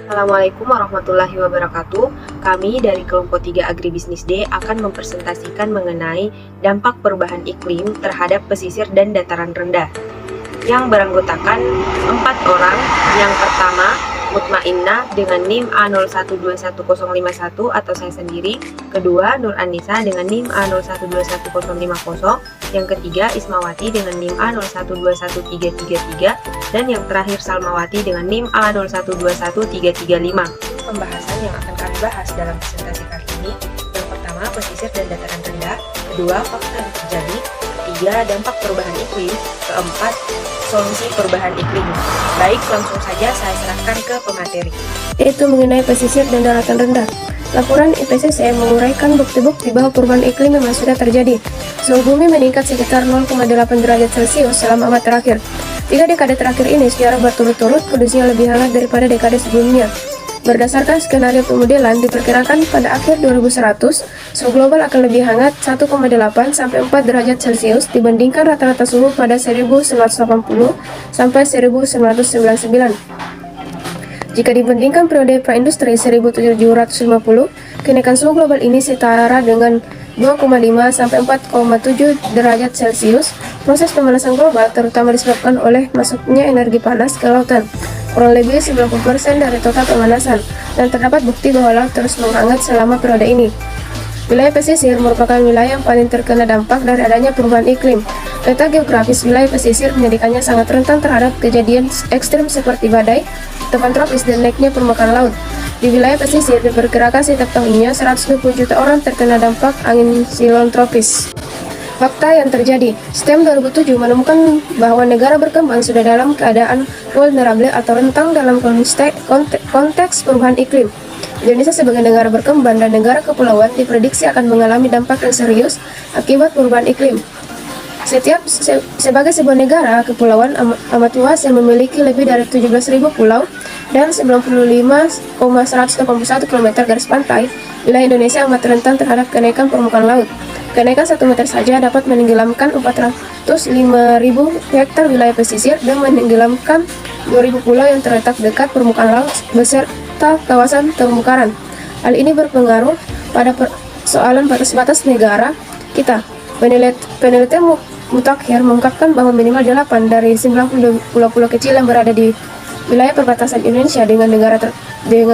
Assalamualaikum warahmatullahi wabarakatuh. Kami dari kelompok 3 Agribisnis D akan mempresentasikan mengenai dampak perubahan iklim terhadap pesisir dan dataran rendah yang beranggotakan 4 orang. Yang pertama, Mutmainnah dengan NIM A01211051 atau saya sendiri. Kedua, Nur Anissa dengan NIM A01211050. Yang ketiga, Ismawati dengan NIM A01213333. Dan yang terakhir, Salmawati dengan NIM A01213335. Pembahasan yang akan kami bahas dalam presentasi kali ini: yang pertama, pesisir dan dataran rendah. Kedua, fakta yang terjadi. Ketiga, dampak perubahan iklim. Keempat, solusi perubahan iklim. Baik, langsung saja saya serahkan ke pemateri. Yaitu mengenai pesisir dan daratan rendah. Laporan IPCC menguraikan bukti-bukti bahwa perubahan iklim memang sudah terjadi. Suhu bumi meningkat sekitar 0,8 derajat Celcius selama abad terakhir. 3 dekade terakhir ini secara berturut-turut kondisinya lebih hangat daripada dekade sebelumnya. Berdasarkan skenario pemodelan, diperkirakan pada akhir 2100, suhu global akan lebih hangat 1,8 sampai 4 derajat Celcius dibandingkan rata-rata suhu pada 1980 sampai 1999. Jika dibandingkan periode praindustri 1750, kenaikan suhu global ini setara dengan 2,5 sampai 4,7 derajat Celcius. Proses pemanasan global terutama disebabkan oleh masuknya energi panas ke lautan, kurang lebih 90% dari total pemanasan, dan terdapat bukti bahwa laut terus menghangat selama periode ini. Wilayah pesisir merupakan wilayah yang paling terkena dampak dari adanya perubahan iklim. Letak geografis wilayah pesisir menjadikannya sangat rentan terhadap kejadian ekstrem seperti badai, topan tropis, dan naiknya permukaan laut. Di wilayah pesisir diperkirakan setiap tahunnya 120 juta orang terkena dampak angin siklon tropis. Fakta yang terjadi: STEM 2007 menemukan bahwa negara berkembang sudah dalam keadaan vulnerable atau rentang dalam konteks perubahan iklim. Indonesia sebagai negara berkembang dan negara kepulauan diprediksi akan mengalami dampak yang serius akibat perubahan iklim. Sebagai sebuah negara kepulauan amat luas yang memiliki lebih dari 17.000 pulau dan 95,181 km garis pantai, wilayah Indonesia amat rentan terhadap kenaikan permukaan laut. Kenaikan 1 meter saja dapat menenggelamkan 405.000 hektar wilayah pesisir dan menenggelamkan 2.000 pulau yang terletak dekat permukaan laut beserta kawasan terumbu karang. Hal ini berpengaruh pada persoalan batas-batas negara kita. Peneliti Mutakhir mengungkapkan bahwa minimal 8 dari 90 pulau-pulau kecil yang berada di wilayah perbatasan Indonesia dengan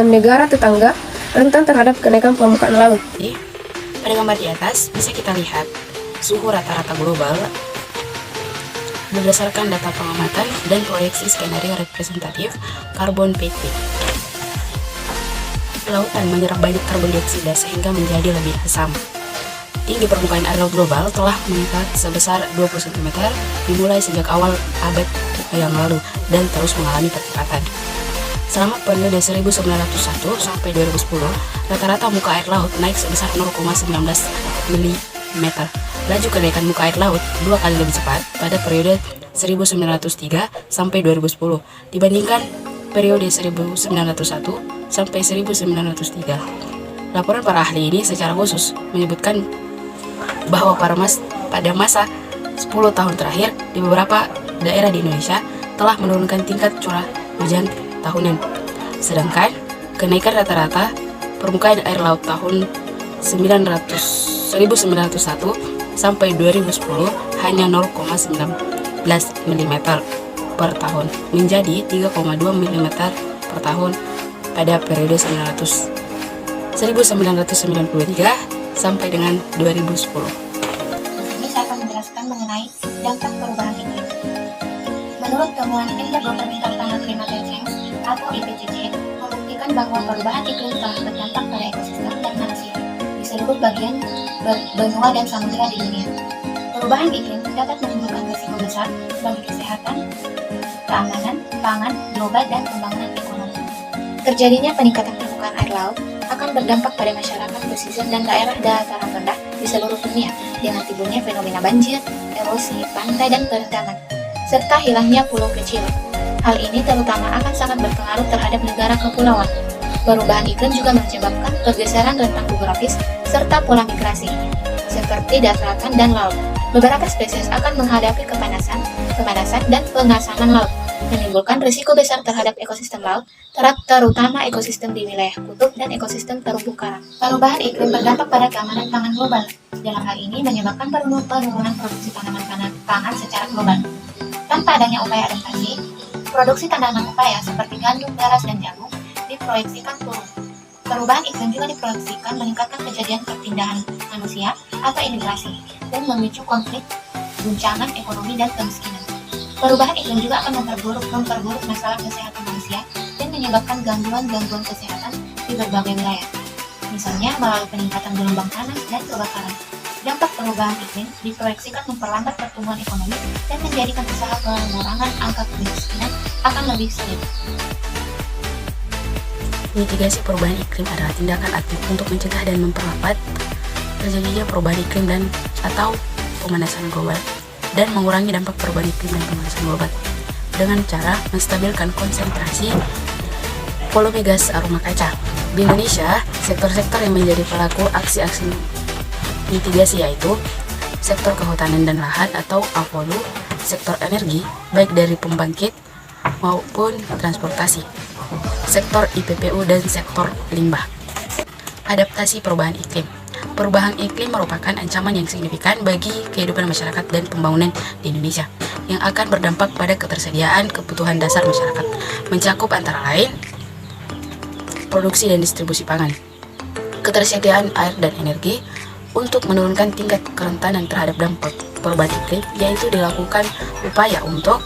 negara tetangga rentan terhadap kenaikan permukaan laut. Pada gambar di atas bisa kita lihat suhu rata-rata global berdasarkan data pengamatan dan proyeksi skenario representatif karbon PT. Lautan menyerap banyak karbon dioksida sehingga menjadi lebih asam. Tinggi permukaan air laut global telah meningkat sebesar 20 cm dimulai sejak awal abad yang lalu dan terus mengalami percepatan. Selama periode 1901 sampai 2010, rata-rata muka air laut naik sebesar 0,19 mm. Laju kenaikan muka air laut 2 kali lebih cepat pada periode 1903 sampai 2010 dibandingkan periode 1901 sampai 1903. Laporan para ahli ini secara khusus menyebutkan bahwa pada masa 10 tahun terakhir di beberapa daerah di Indonesia telah menurunkan tingkat curah hujan tahunan, sedangkan kenaikan rata-rata permukaan air laut tahun 1901 sampai 2010 hanya 0,19 mm per tahun menjadi 3,2 mm per tahun pada periode 1993 sampai dengan 2010. Ini saya akan menjelaskan mengenai dampak perubahan iklim. Menurut temuan Interglobalist Climate Change atau IPCC membuktikan bahwa perubahan iklim telah berdampak pada ekosistem dan manusia di seluruh bagian benua dan samudera di dunia. Perubahan iklim dapat menimbulkan risiko besar bagi kesehatan, keamanan pangan global, dan pembangunan ekonomi. Terjadinya peningkatan permukaan air laut akan berdampak pada masyarakat pesisir dan daerah dataran rendah di seluruh dunia dengan timbulnya fenomena banjir, erosi pantai dan kerendaman, serta hilangnya pulau kecil. Hal ini terutama akan sangat berpengaruh terhadap negara kepulauan. Perubahan iklim juga menyebabkan pergeseran rentang geografis serta pola migrasi, seperti daratan dan laut. Beberapa spesies akan menghadapi kepanasan dan pengasaman laut. menimbulkan risiko besar terhadap ekosistem laut, terutama ekosistem di wilayah kutub dan ekosistem terumbu karang. Perubahan iklim berdampak pada keamanan pangan global. Dalam hal ini menyebabkan penurunan produksi tanaman pangan secara global. Tanpa adanya upaya adaptasi, produksi tanaman upaya seperti gandum, beras, dan jagung diproyeksikan turun. Perubahan iklim juga diproyeksikan meningkatkan kejadian perpindahan manusia atau imigrasi dan memicu konflik, guncangan ekonomi, dan kemiskinan. Perubahan iklim juga akan memperburuk masalah kesehatan manusia dan menyebabkan gangguan kesehatan di berbagai wilayah, misalnya melalui peningkatan gelombang panas dan kebakaran. Dampak perubahan iklim diproyeksikan memperlambat pertumbuhan ekonomi dan menjadikan usaha pengurangan angka kemiskinan akan lebih sulit. Mitigasi perubahan iklim adalah tindakan aktif untuk mencegah dan memperlambat terjadinya perubahan iklim dan atau pemanasan global, dan mengurangi dampak perubahan iklim dan pemanasan global dengan cara menstabilkan konsentrasi volume gas aroma kaca. Di Indonesia, sektor-sektor yang menjadi pelaku aksi-aksi mitigasi yaitu sektor kehutanan dan lahan atau APOLU, sektor energi baik dari pembangkit maupun transportasi, sektor IPPU, dan sektor limbah. Adaptasi perubahan iklim. Perubahan iklim merupakan ancaman yang signifikan bagi kehidupan masyarakat dan pembangunan di Indonesia yang akan berdampak pada ketersediaan kebutuhan dasar masyarakat, mencakup antara lain produksi dan distribusi pangan, ketersediaan air dan energi. Untuk menurunkan tingkat kerentanan terhadap dampak perubahan iklim, yaitu dilakukan upaya untuk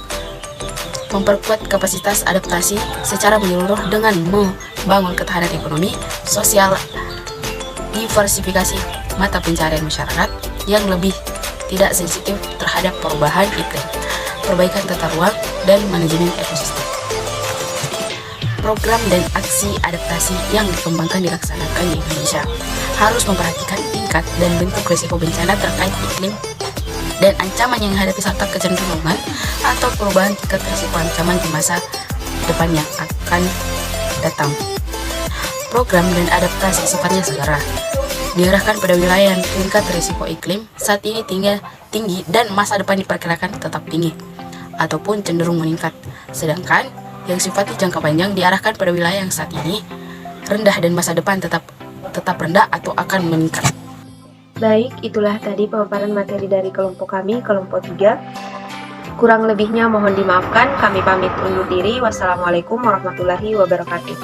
memperkuat kapasitas adaptasi secara menyeluruh dengan membangun ketahanan ekonomi, sosial, diversifikasi mata pencarian masyarakat yang lebih tidak sensitif terhadap perubahan iklim, perbaikan tata ruang, dan manajemen ekosistem. Program dan aksi adaptasi yang dikembangkan dilaksanakan di Indonesia harus memperhatikan tingkat dan bentuk risiko bencana terkait iklim dan ancaman yang dihadapi serta kecenderungan atau perubahan tingkat risiko ancaman di masa depan yang akan datang. Program dan adaptasi sifatnya segera, diarahkan pada wilayah yang tingkat risiko iklim saat ini tinggi dan masa depan diperkirakan tetap tinggi ataupun cenderung meningkat. Sedangkan yang sifatnya jangka panjang diarahkan pada wilayah yang saat ini rendah dan masa depan tetap rendah atau akan meningkat. Baik, itulah tadi pemaparan materi dari kelompok kami, kelompok 3. Kurang lebihnya mohon dimaafkan, kami pamit undur diri. Wassalamualaikum warahmatullahi wabarakatuh.